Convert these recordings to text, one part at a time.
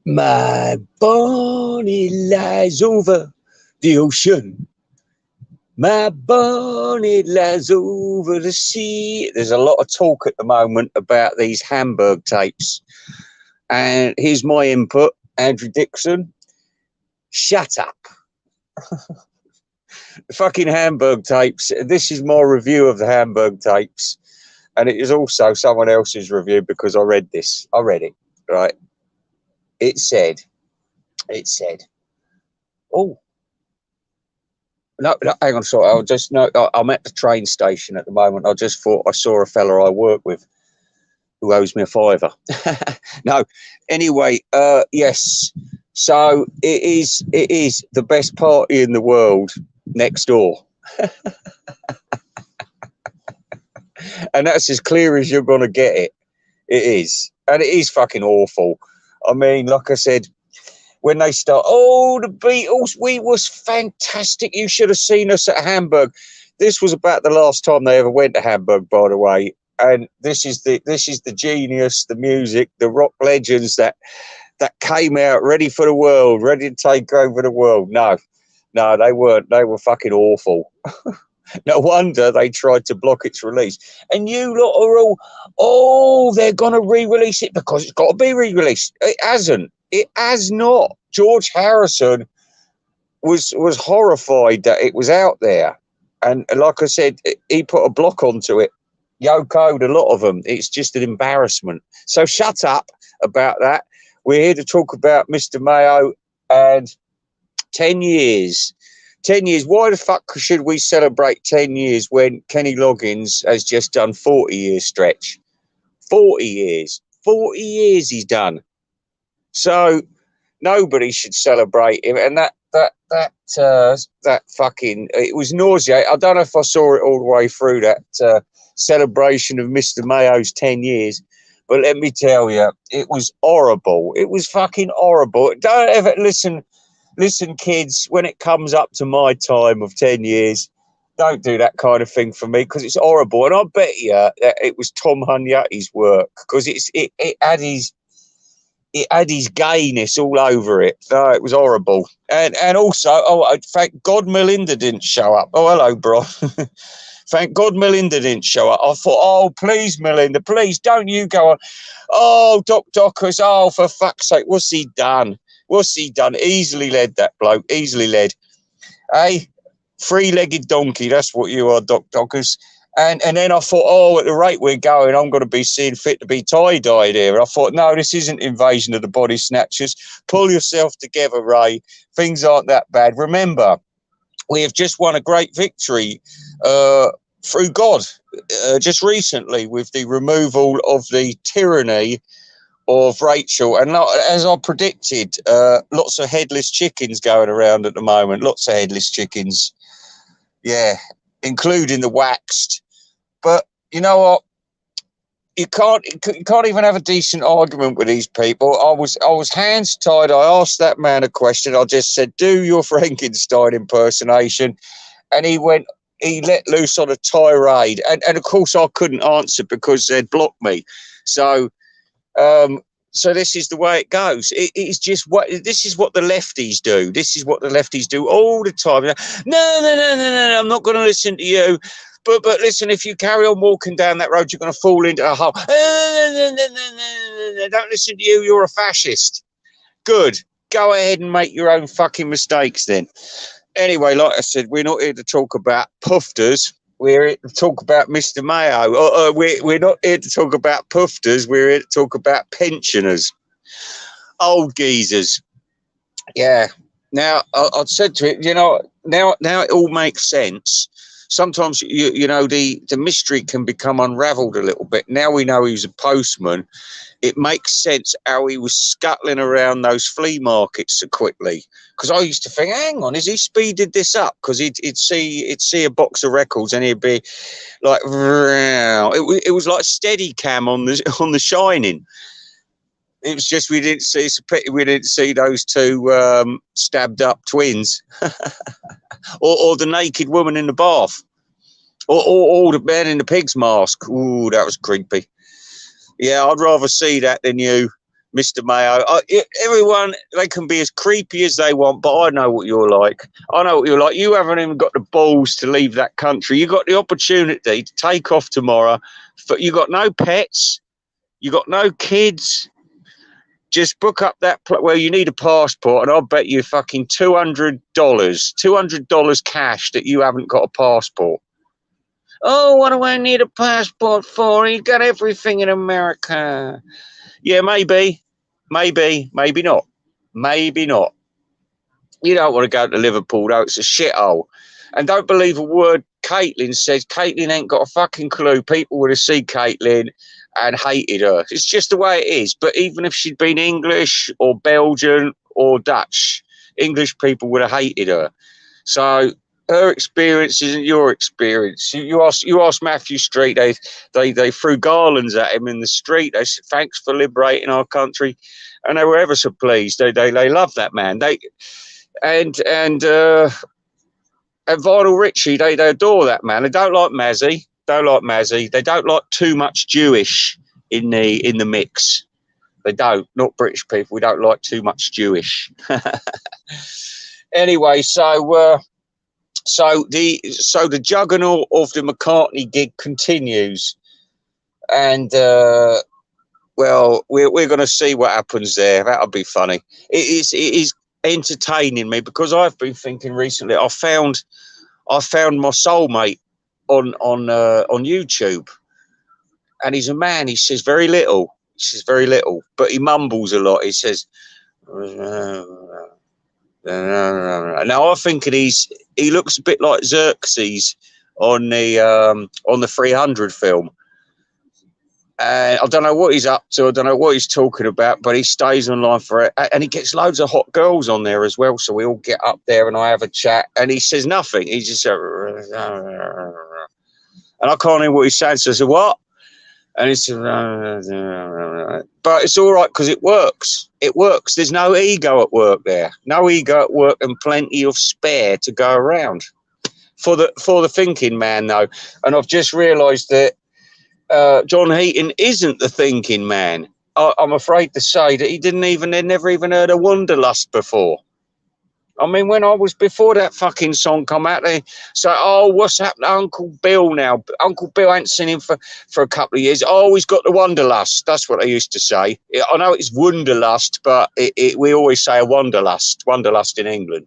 My bonnie lies over the ocean. My bonnet lies over the sea. There's a lot of talk at the moment about these Hamburg tapes. And here's my input, Andrew Dixon. Shut up. The fucking Hamburg tapes. This is my review of the Hamburg tapes. And it is also someone else's review because I read this. I read it, right? It said, oh, no, hang on, sorry. I'm at the train station at the moment. I just thought I saw a fella I work with who owes me a fiver. No, anyway, yes. So it is the best party in the world next door. And that's as clear as you're going to get it. It is. And it is fucking awful. I mean, like I said, when they start, oh, the Beatles, we was fantastic. You should have seen us at Hamburg. This was about the last time they ever went to Hamburg, by the way. And this is the genius, the music, the rock legends that came out ready for the world, ready to take over the world. No, they weren't. They were fucking awful. No wonder they tried to block its release. And you lot are all, oh, they're going to re-release it because it's got to be re-released. It hasn't. It has not. George Harrison was horrified that it was out there. And like I said, he put a block onto it. Yoko'd a lot of them. It's just an embarrassment. So shut up about that. We're here to talk about Mr. Mayo and 10 years. 10 years. Why the fuck should we celebrate 10 years when Kenny Loggins has just done 40-year stretch? 40 years. 40 years he's done. So nobody should celebrate him. And that fucking, it was nauseating. I don't know if I saw it all the way through that celebration of Mr. Mayo's 10 years. But let me tell you, it was horrible. It was fucking horrible. Don't ever listen, kids, when it comes up to my time of 10 years, don't do that kind of thing for me because it's horrible. And I bet you that it was Tom Hunyadi's work because it had his gayness all over it. No, it was horrible. And also, thank God Melinda didn't show up. Oh, hello, bro. Thank God Melinda didn't show up. I thought, oh, please, Melinda, please don't you go on. Oh, Doc Dockers, oh, for fuck's sake, what's he done? What's he done? Easily led, that bloke. Easily led. Hey, three-legged donkey. That's what you are, Doc Dockers. And then I thought, oh, at the rate we're going, I'm going to be seen fit to be tie-dyed here. I thought, no, this isn't Invasion of the Body Snatchers. Pull yourself together, Ray. Things aren't that bad. Remember, we have just won a great victory through God just recently with the removal of the tyranny of Rachel. And as I predicted, lots of headless chickens going around at the moment. Lots of headless chickens. Yeah, including the waxed. But you know what? You can't even have a decent argument with these people. I was hands tied. I asked that man a question. I just said, do your Frankenstein impersonation. And he let loose on a tirade. And of course I couldn't answer because they'd blocked me. So this is the way it goes. This is what the lefties do. This is what the lefties do all the time. No, I'm not going to listen to you. But listen, if you carry on walking down that road, you're going to fall into a hole. Don't listen to you. You're a fascist. Good. Go ahead and make your own fucking mistakes then. Anyway, like I said, we're not here to talk about pufters. We're here to talk about Mr. Mayo. We're not here to talk about pufters. We're here to talk about pensioners. Old geezers. Yeah. Now, I said to it, now it all makes sense. Sometimes, the mystery can become unraveled a little bit. Now we know he was a postman. It makes sense how he was scuttling around those flea markets so quickly. Because I used to think, hang on, has he speeded this up? Because he'd see a box of records and he'd be like, it was like Steadicam on the Shining. It was just we didn't see. It's a pity we didn't see those two stabbed up twins, or the naked woman in the bath, or the man in the pig's mask. Ooh, that was creepy. Yeah, I'd rather see that than you. Mr. Mayo. Everyone, they can be as creepy as they want, but I know what you're like. I know what you're like. You haven't even got the balls to leave that country. You got the opportunity to take off tomorrow. You got no pets. You got no kids. Just book up that. Well, you need a passport, and I'll bet you fucking $200 cash that you haven't got a passport. Oh, what do I need a passport for? You got everything in America. Yeah, maybe not. Maybe not. You don't want to go to Liverpool, though. It's a shithole. And don't believe a word Caitlin says. Caitlin ain't got a fucking clue. People would have seen Caitlin and hated her. It's just the way it is. But even if she'd been English or Belgian or Dutch, English people would have hated her. So her experience isn't your experience. You ask Matthew Street, they threw garlands at him in the street. They said, thanks for liberating our country. And they were ever so pleased. They love that man. And Vinyl Richie, they adore that man. They don't like Mazzy. They don't like too much Jewish in the mix. They don't. Not British people. We don't like too much Jewish. Anyway, so the juggernaut of the McCartney gig continues, and well, we're going to see what happens there. That'll be funny. It is entertaining me because I've been thinking recently. I found my soulmate on YouTube, and he's a man. He says very little. But he mumbles a lot. He says. Now I'm thinking he looks a bit like Xerxes on the 300 film. I don't know what he's up to. I don't know what he's talking about, but he stays online for it, and he gets loads of hot girls on there as well. So we all get up there, and I have a chat, and he says nothing. He just and I can't hear what he's saying. So I said, what? And it's, but it's all right because it works. It works. There's no ego at work there. No ego at work, and plenty of spare to go around for the thinking man, though. And I've just realised that John Heaton isn't the thinking man. I'm afraid to say that they'd never even heard of Wanderlust before. I mean, when I was before that fucking song come out, they say, oh, what's happened to Uncle Bill now? Uncle Bill ain't seen him for a couple of years. Oh, he's got the Wanderlust. That's what they used to say. I know it's Wunderlust, but we always say a Wanderlust in England.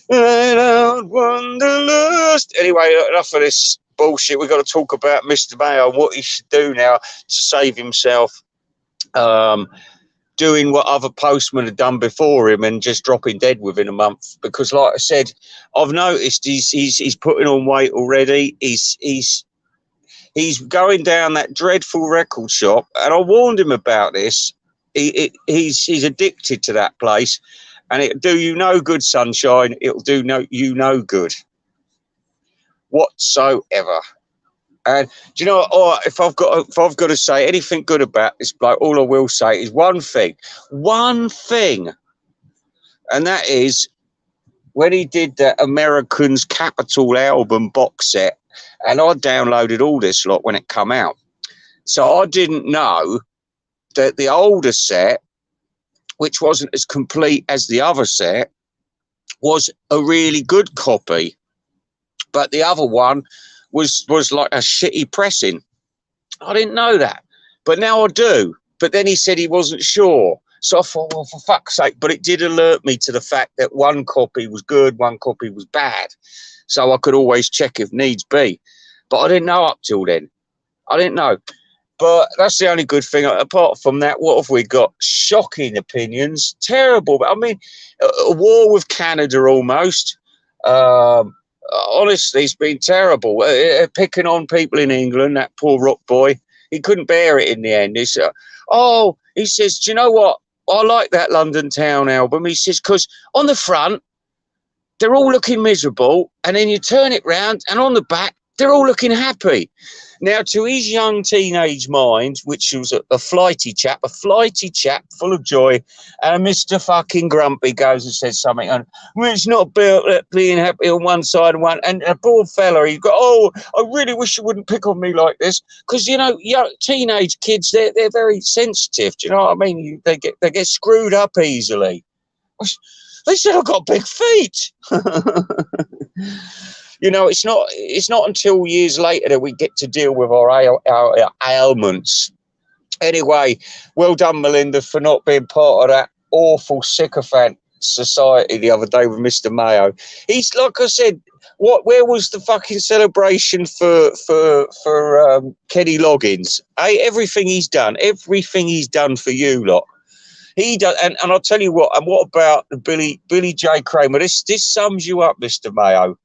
Wanderlust. Anyway, enough of this bullshit. We've got to talk about Mr. Mayo and what he should do now to save himself. Doing what other postmen had done before him and just dropping dead within a month. Because, like I said, I've noticed he's putting on weight already. He's going down that dreadful record shop, and I warned him about this. He's addicted to that place, and it'll do you no good, sunshine. It'll do you no good whatsoever. And do you know what? If I've got to say anything good about this bloke, all I will say is one thing, and that is when he did the Americans Capitol album box set, and I downloaded all this lot when it come out, so I didn't know that the older set, which wasn't as complete as the other set, was a really good copy, but the other one was like a shitty pressing. I didn't know that, but now I do. But then he said he wasn't sure. So I thought, well, for fuck's sake. But it did alert me to the fact that one copy was good, one copy was bad. So I could always check if needs be. But I didn't know up till then. I didn't know. But that's the only good thing. Apart from that, what have we got? Shocking opinions. Terrible. I mean, a war with Canada almost. Honestly, it's been terrible. Picking on people in England, that poor rock boy. He couldn't bear it in the end. He says, do you know what? I like that London Town album. He says, because on the front, they're all looking miserable. And then you turn it round and on the back, they're all looking happy. Now, to his young teenage mind, which was a flighty chap full of joy, and Mr. fucking Grumpy goes and says something, and well, it's not about being happy on one side and one, and a poor fella, he's got, oh, I really wish you wouldn't pick on me like this, because, you know, young teenage kids, they're very sensitive, do you know what I mean? They get screwed up easily. They said I've got big feet. You know, it's not until years later that we get to deal with our ailments. Anyway, well done, Melinda, for not being part of that awful sycophant society the other day with Mr. Mayo. He's, like I said, where was the fucking celebration for Kenny Loggins? Everything he's done for you lot. He does, and I'll tell you what. And what about the Billy J. Kramer? This sums you up, Mr. Mayo.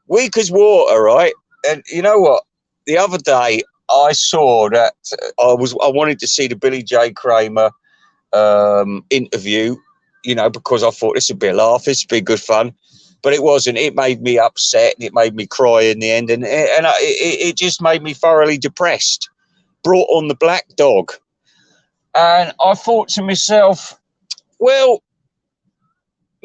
Weak as water, right? And you know what? The other day I saw that I wanted to see the Billy J. Kramer interview, you know, because I thought this would be a laugh, this would be good fun, but it wasn't. It made me upset, and it made me cry in the end, and it just made me thoroughly depressed. Brought on the black dog, and I thought to myself, well,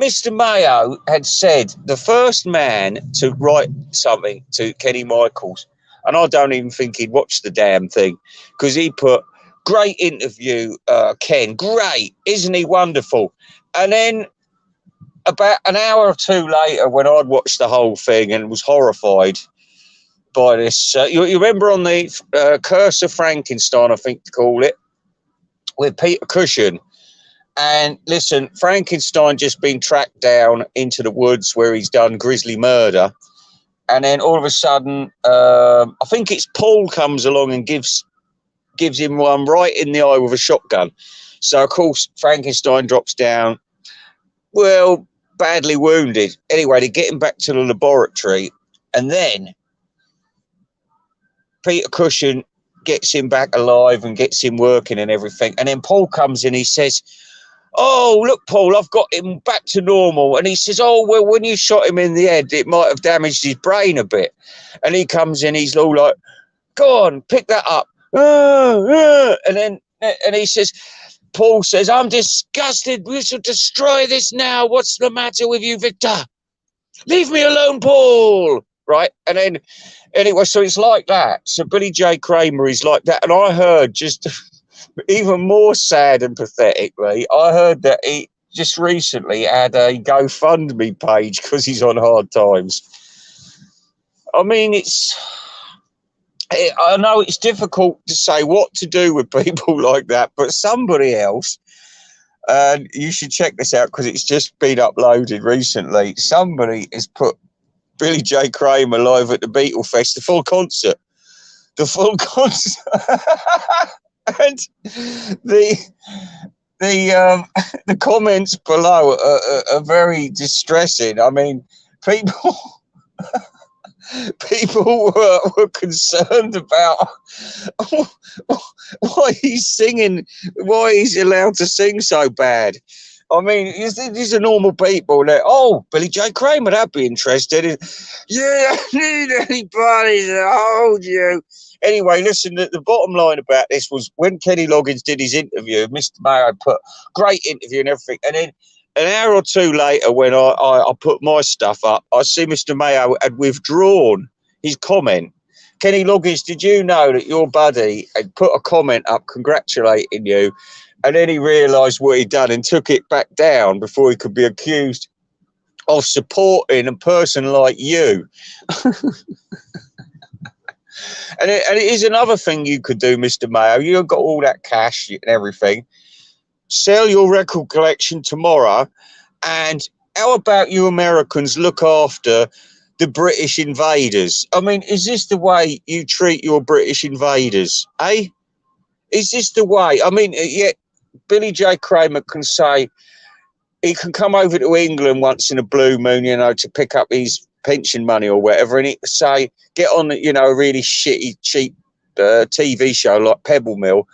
Mr. Mayo had said the first man to write something to Kenny Michaels, and I don't even think he'd watched the damn thing, because he put, great interview, Ken, great, isn't he wonderful? And then about an hour or two later, when I'd watched the whole thing and was horrified by this, you remember on the Curse of Frankenstein, I think to call it, with Peter Cushing. And listen, Frankenstein just been tracked down into the woods where he's done grisly murder. And then all of a sudden, I think it's Paul comes along and gives him one right in the eye with a shotgun. So, of course, Frankenstein drops down, well, badly wounded. Anyway, they get him back to the laboratory. And then Peter Cushing gets him back alive and gets him working and everything. And then Paul comes in, he says, oh, look, Paul, I've got him back to normal. And he says, oh, well, when you shot him in the head, it might have damaged his brain a bit. And he comes in, he's all like, go on, pick that up. And he says, Paul says, I'm disgusted. We shall destroy this now. What's the matter with you, Victor? Leave me alone, Paul. Right. And then anyway, so it's like that. So Billy J. Kramer is like that. And I heard just even more sad and pathetically, I heard that he just recently had a GoFundMe page because he's on hard times. I mean, I know it's difficult to say what to do with people like that, but somebody else, and you should check this out because it's just been uploaded recently. Somebody has put Billy J. Kramer live at the Beatle Fest, the full concert. And the comments below are very distressing. I mean, people were concerned about why he's singing, why he's allowed to sing so bad. I mean, these are normal people. That, oh, Billy J. Kramer, that'd be interested. Yeah, I need anybody to hold you. Anyway, listen, the bottom line about this was when Kenny Loggins did his interview, Mr. Mayo put great interview and everything. And then an hour or two later, when I put my stuff up, I see Mr. Mayo had withdrawn his comment. Kenny Loggins, did you know that your buddy had put a comment up congratulating you? And then he realised what he'd done and took it back down before he could be accused of supporting a person like you. And it is another thing you could do, Mr. Mayo. You've got all that cash and everything. Sell your record collection tomorrow. And how about you Americans look after the British invaders? I mean, is this the way you treat your British invaders, eh? Is this the way? I mean, yeah, Billy J. Kramer can say he can come over to England once in a blue moon, you know, to pick up his pension money or whatever, and he can say, get on, you know, a really shitty, cheap TV show like Pebble Mill,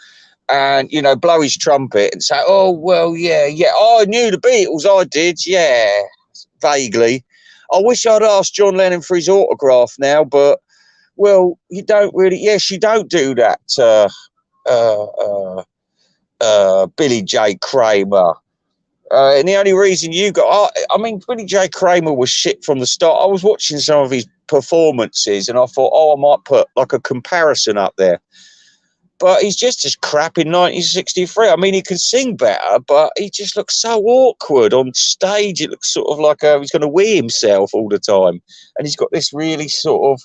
and, you know, blow his trumpet and say, oh, well, yeah, I knew the Beatles, I did, yeah, vaguely. I wish I'd asked John Lennon for his autograph now, but, well, you don't really. Yes, you don't do that. Uh, uh, Billy J. Kramer. And the only reason you got, I mean, Billy J. Kramer was shit from the start. I was watching some of his performances and I thought, oh, I might put like a comparison up there. But he's just as crap in 1963. I mean, he can sing better, but he just looks so awkward on stage. It looks sort of like he's going to wee himself all the time. And he's got this really sort of,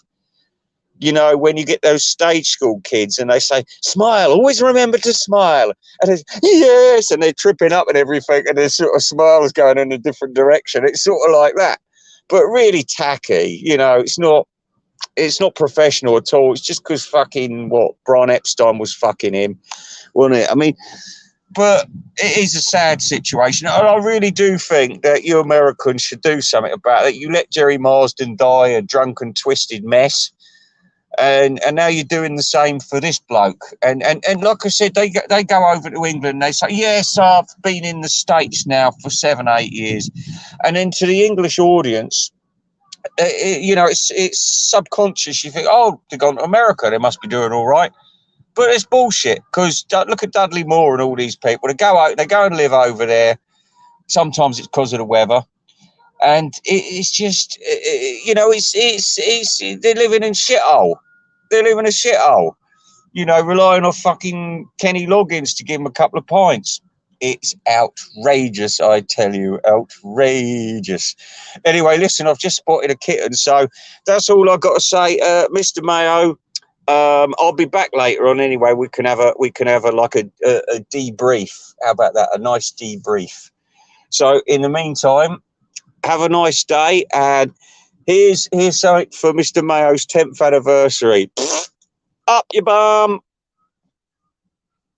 you know, when you get those stage school kids and they say, smile, always remember to smile. And it's, yes, and they're tripping up and everything, and their sort of smiles going in a different direction. It's sort of like that, but really tacky. You know, it's not professional at all. It's just because fucking, Brian Epstein was fucking him, wasn't it? I mean, but it is a sad situation. And I really do think that you Americans should do something about it. You let Jerry Marsden die a drunken, twisted mess. And now you're doing the same for this bloke. And like I said, they go over to England and they say, yes, I've been in the States now for 7-8 years. And then to the English audience, you know, it's subconscious. You think, oh, they've gone to America, they must be doing all right. But it's bullshit, because look at Dudley Moore and all these people. They go out, they go and live over there. Sometimes it's because of the weather. And it's just, you know, it's they're living in shithole. They're living in a shithole. You know, relying on fucking Kenny Loggins to give them a couple of pints. It's outrageous, I tell you, outrageous. Anyway, listen, I've just spotted a kitten, so that's all I've got to say, Mr. Mayo. I'll be back later on anyway. We can have like a debrief. How about that? A nice debrief. So in the meantime, have a nice day, and here's something for Mr. Mayo's 10th anniversary. Up your bum.